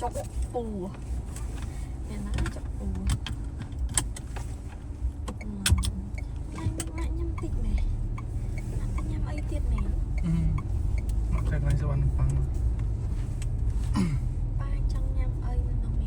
chọc bù nè nó chọc bù lại nhâm tịt này lại nhâm ấy tiệt này mặc cái này sẽ ăn bằng ba trăm nhâm ấy nó mì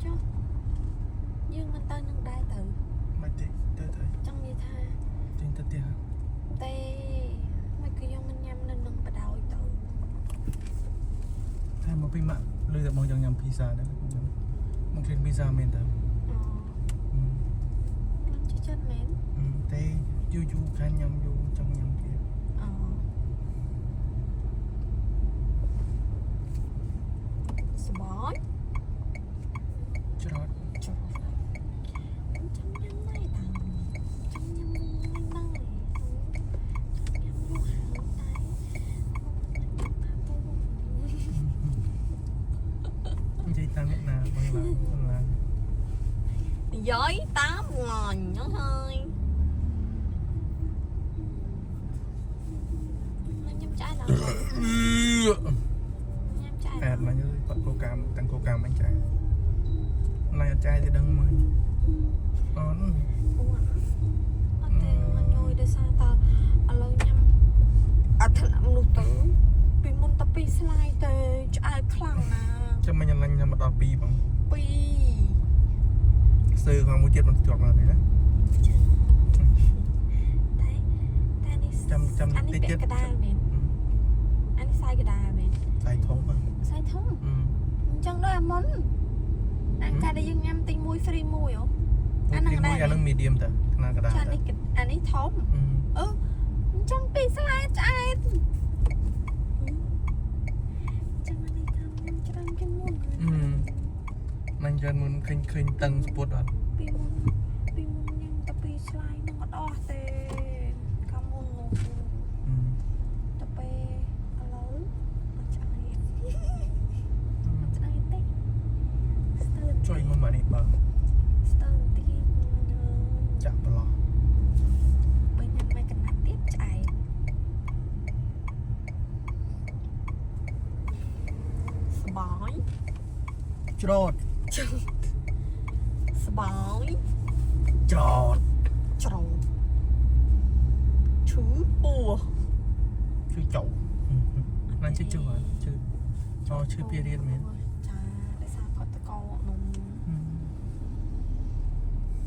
cho nhưng mình tới nâng đai từ mày tê tê tê trong như tha trên tê tê tê mày cứ dùng mình nhâm nên nâng bà đau từ thay một pin mạng lười được mong nhầm pizza đấy mong trên pizza mình ta mình chỉ chân mến tê du khá nhầm du trong nhầm kia Sport chứ đó trong nhâm này tao trong nhâm này này trong nhâm vô hàng tay dây ta biết là bằng là giỏi 8 ngàn nữa thôi nó nhâm trái nào nhâm trái phẹt mà như còn cô cam tăng cô cam anh trai này trai thì đừng mới on ủa ok mà nhồi để sao tao alo nhâm thật là một tử bị môn tập đi slide tê cho ai khăn à cho mình nhanh nhanh mà đọc pi bằng pi sư hoàng một chiếc mình chọn là đấy đấy ta đi anh đi bẻ cái đa nè anh đi sai cái đa nè sai thống mà sai thống chẳng đó là món anh ca đây dương em tinh mùi free mùi hả anh đang đây anh medium ta là cái đá anh ấy thống chẳng bị slide ai chẳng anh ấy thăm cho anh cái môn mình cho muốn khinh tăng sport đó bị môn nhưng ta bị slide nó có đo tê cảm ơn một ta bị alo chạy tê cho anh mà đi bờ chạm vào lò bây giờ mày cần làm tiếp chạy bói trot bói trot trâu chú bùa chú chậu nó chứ chưa chưa cho chưa bia điên mình chà tại sao có tao câu nung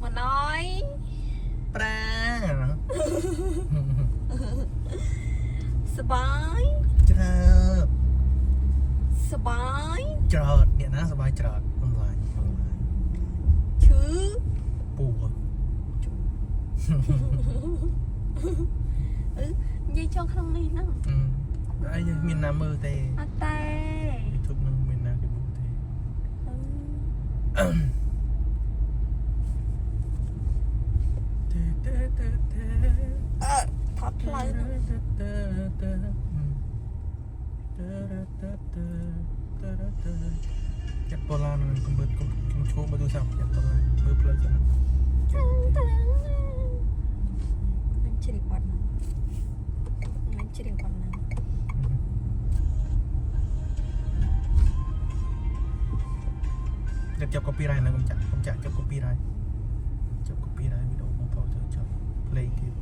mà nói pra bói trot bói trotเนี่ยนะสบายtrot online chú ปู dây cho không đi nữa ai miền Nam mơ tê tê thuộc năng miền Nam cái mơ tê thoát lời chặt bò lan mình cũng bớt cũng chua bớt tôi sao chặt bò lan bớt plei cho nó anh chỉ được quạt anh chỉ được quạt nào chụp copyright này cũng chặt chụp copyright video không phải cho chụp play kia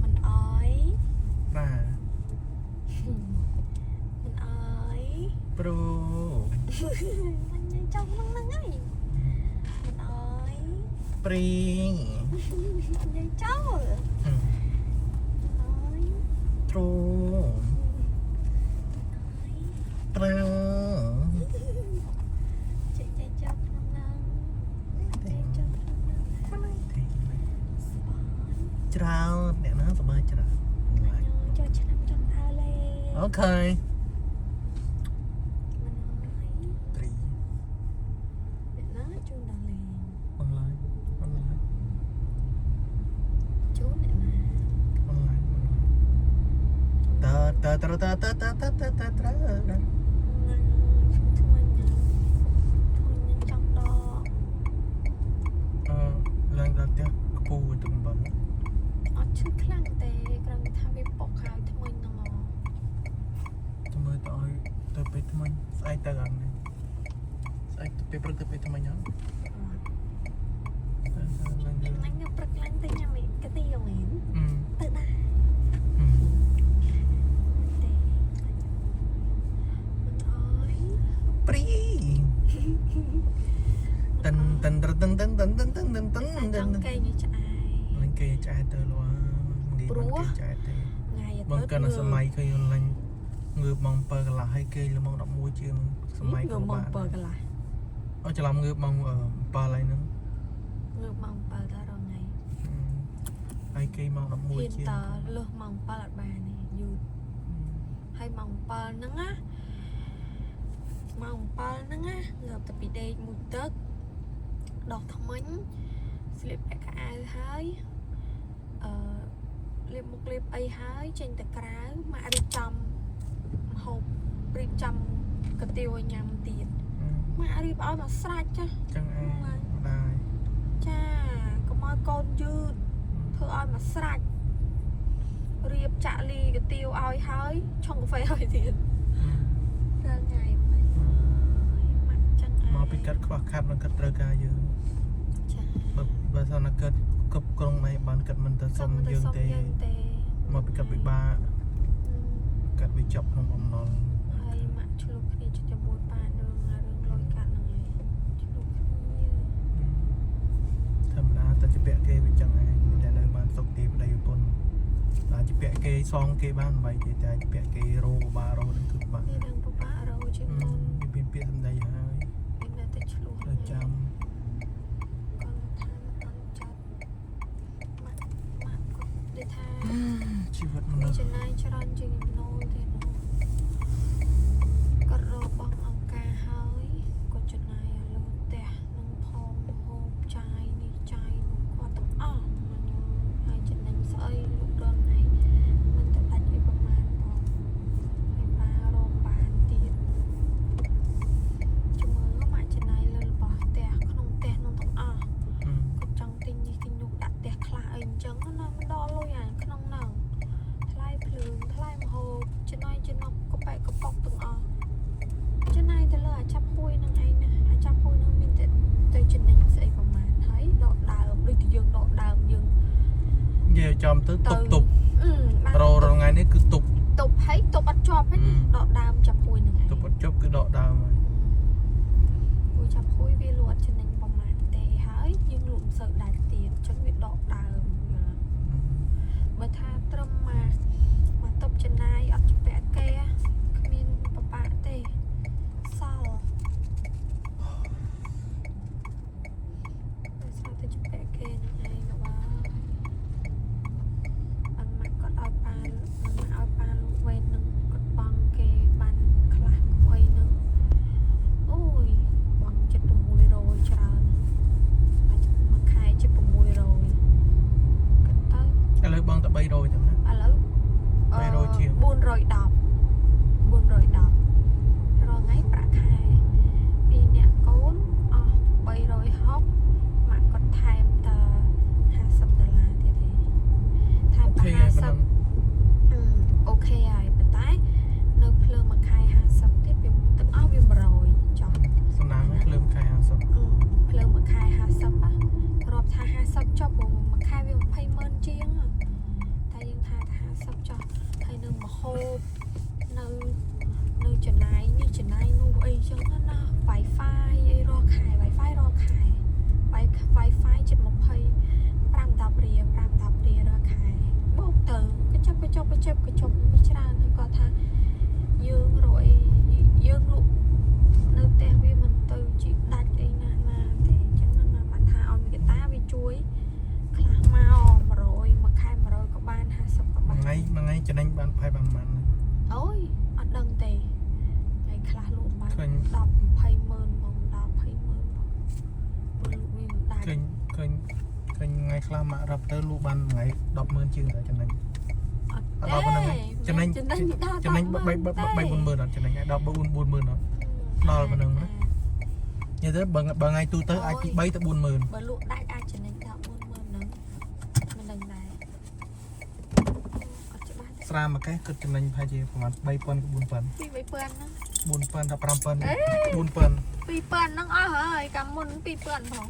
mình ơi và mình ơi pro anh nhanh trong năng ấy mình ơi spring nhanh trong mình ơi tro pro chạy trong năng chạy trong năng trao để nó tụi bay trao cho chị làm trong thao lên ok three để nó chung đàn liền online chú này nè online ta trong đó lên ra tiếc pu tụi mình bấmชื่อคลั่งแต่กำลังทำไปปอกขาวทำไมนอ ពេលថ្មីស្អែកទៅអត់នេះស្អែកពេលព្រឹកទៅពេលថ្មីអត់ anh nhập bật lạnh tới nhà mình cái tiêu ấy tự đá ព្រីតិនតិនតិនតិនតិនតិនតិនតិនតិនតិន trong cây như trái នឹងគេចែកទៅលួនិយាយមិនគេចែកទេ ngày បងកាលសម័យឃើញឡាញ់ងើបម៉ោង7កន្លះហើយគេលម៉ោង11ជាងសម័យក៏បាន bờ cái lại អត់ច្រឡំងើបម៉ោង7ហើយហ្នឹង ngược mong bờ ta rồi ngày ហើយគេម៉ោង11 hiện ជាង tờ lược mong bờ lại bà này dù hay mong bờ nắng á mong bờ nắng á ngược tập bị đây một tớt đọt thông ánh slip cả ai hơi clip một clip ấy hơi trên tờ cá mà đi chăm hộp đi chăm cái tiêu nhằm tiền mà đi bảo mà sạch chứ ចឹងឯងដែរ cha có môi con dư thưa ai mà sạch riệp chạ ly cái tiêu ai hơi trong phải hơi tiền ra ngày mặt chẳng មកពីកាត់ខ្វះខាតនឹងកាត់ត្រូវការយើង cha បើសិនណាកាត់គ្រប់ក្រុងណៃបានកាត់មិនទៅសុំយើងទេមកពីកាត់ពិបាកកាត់វាចប់ក្នុងអំណុល ហើយម៉ាក់ឆ្លុះគ្នាជាមួយប៉ារឿងលុយកាត់ហ្នឹងឯងឆ្លុះគ្នា ធម្មតាតែជាពាក់គេវាចឹងឯងតែនៅបានសុខទីប្តីប្រពន្ធតែជាពាក់គេសងគេបានមិនទេតែជាពាក់គេរោបារោនឹងគឺបាក់ នេះនឹងពិបាករោជាងមុន វាមានពាក្យសម្ដីហើយ នេះនៅតែឆ្លុះ ទៅចាំ ជីវិតមនុស្ស ចំណាយច្រើនជាងណូទេគាត់រកបងអង្គការហើយគាត់ចំណាយឲ្យលើផ្ទះនឹងផងហូបចាយនេះចាយនោះគាត់ទាំងអស់ហើយចំណេញស្អីលក់ដល់ថ្ងៃមិនទៅដាច់វាប្រមាណផងហើយប៉ារកបានទៀតជាមួយមកចំណាយលើរបស់ផ្ទះក្នុងផ្ទះនោះទាំងអស់គាត់ចង់ទិញនេះទិញនោះដាក់ផ្ទះខ្លះអីអញ្ចឹងណាមិនដល់លុយអាក្នុងហ្នឹង ថ្លៃភ្លើងថ្លៃម្ហូបចំណាយចំណាប់កប៉ែកកប៉ុកទាំងអស់ចំណាយទៅលើអាចាប់ពួយនឹងឯងណាអាចាប់ពួយនឹងមានទៅចំណេញស្អីប្រហែលហើយដកដើមដូចជាយើងដកដើមយើង និយាយចំទៅតុបរោថ្ងៃនេះគឺតុប តុបហើយតុបអត់ជាប់ហ្នឹងដកដើមចាប់ពួយនឹងឯង តុបអត់ជាប់គឺដកដើមហើយ ពួយចាប់ពួយវាលក់ចំណេញប្រហែលទេហើយយើងលក់មិនសូវដាច់ទៀតអញ្ចឹងវាដកដើមបើថាត្រឹមមកតុបចំណាយអត់ជំពាក់គេគ្មានប្របាក់ទេសល់តែស្រាប់តែជំពាក់គេនឹងឯងដល់អត់មកគាត់ឲ្យប៉ាមិនមកឲ្យប៉ាលោកវេននឹងគាត់បងគេបានខ្លះអីនឹងអូយបង700ច្រើនមួយខែ700គាត់ទៅ ឥឡូវបងតែ300ទេណា ឥឡូវ 300 ជាង 410 410រាល់ថ្ងៃប្រាក់ខែពីអ្នកកូនអស់360ម៉ាក់គាត់ថែមត$50ទៀតទេថែមតែ50អូខេហើយប៉ុន្តែនៅភ្លើងមួយខែ50ទៀតវាទាំងអស់វា100ចុះ សំណាងភ្លើងខែ50 ភ្លើងមួយខែ50រាប់ថា50ចុះព្រោះមួយខែវា200000ជាងតែយើងថា50ចុះហើយនៅមហូបនៅចំណាយនេះចំណាយនោះអីចឹងណា Wi-Fi អីរាល់ខែ Wi-Fi រាល់ខែ Wi-Fi ជិត20 5-10រៀលរាល់ខែបូកទៅក៏ចាប់វាច្រើនហើយគាត់ថាយើងរកអីយើងលក់នៅផ្ទះវាមិនទៅជីដាច់អីណាទេអញ្ចឹងណាបានថាឲ្យមីកតាវាជួយខ្លះមក100មួយខែ100ក៏បាន50ក៏បាន ថ្ងៃចំណេញបានផៃបានប៉ុន្មាន អូយអត់ដឹងទេថ្ងៃខ្លះលក់បាន ឃើញ 10-20ម៉ឺនមក10-20ម៉ឺនមកលក់វាមិនដាច់ ឃើញថ្ងៃខ្លះមករាប់ទៅលក់បានថ្ងៃ100000ជាងតែចំណេញ អត់ ដល់ប៉ុណ្្នឹងឯងចំណេញ ចំណេញដល់ ចំណេញ3-40000អត់ចំណេញឯងដល់40000អត់ដល់ប៉ុណ្្នឹងណានិយាយទៅបើថ្ងៃទូទៅអាចពី3ទៅ40000 បើលក់ដាច់អាចចំណេញដល់40000ហ្នឹងមិនដឹងដែរអត់ច្បាស់ទេ ស្រាមកេះគិតចំណេញប្រហែលជាប្រហែល3,000 4,000 ពី3ពឿនហ្នឹង 4,000 ដល់5,000 4,000 2ពឿនហ្នឹងអស់ហើយកាលមុន2ពឿនផង